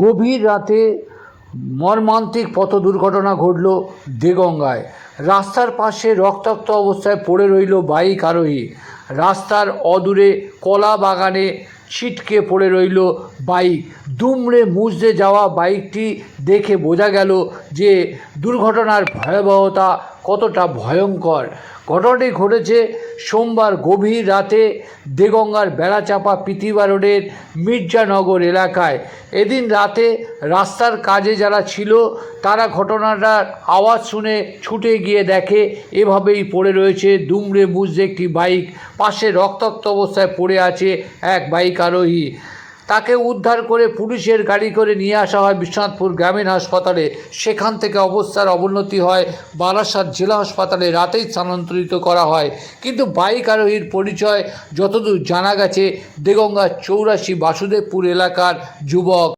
গভীর রাতে মর্মান্তিক পথ দুর্ঘটনা ঘটল দেগঙ্গায়। রাস্তার পাশে রক্তাক্ত অবস্থায় পড়ে রইল বাইক আরোহী। রাস্তার অদূরে কলা বাগানে ছিটকে পড়ে রইল বাইক। দুমড়ে মুচড়ে যাওয়া বাইকটি দেখে বোঝা গেল যে দুর্ঘটনার ভয়াবহতা কতটা ভয়ঙ্কর। ঘটনাটি ঘটেছে সোমবার গভীর রাতে দেগঙ্গার বেড়াচাপা পিতিবা রোডের মির্জানগর এলাকায়। এদিন রাতে রাস্তার কাজে যারা ছিল তারা ঘটনাটার আওয়াজ শুনে ছুটে গিয়ে দেখে এভাবেই পড়ে রয়েছে দুমড়ে মুচড়ে একটি বাইক। পাশে রক্তাক্ত অবস্থায় পড়ে আছে এক বাইক আরোহী। তাকে উদ্ধার করে পুলিশের গাড়ি করে নিয়ে আসা হয় বিশ্বনাথপুর গ্রামীণ হাসপাতালে। সেখান থেকে অবস্থার অবনতি হয় বারাসাত জেলা হাসপাতালে, রাতেই স্থানান্তরিত করা হয়। কিন্তু বাইক আরোহীর পরিচয় যতদূর জানা গেছে দেগঙ্গা 84 বাসুদেবপুর এলাকার যুবক।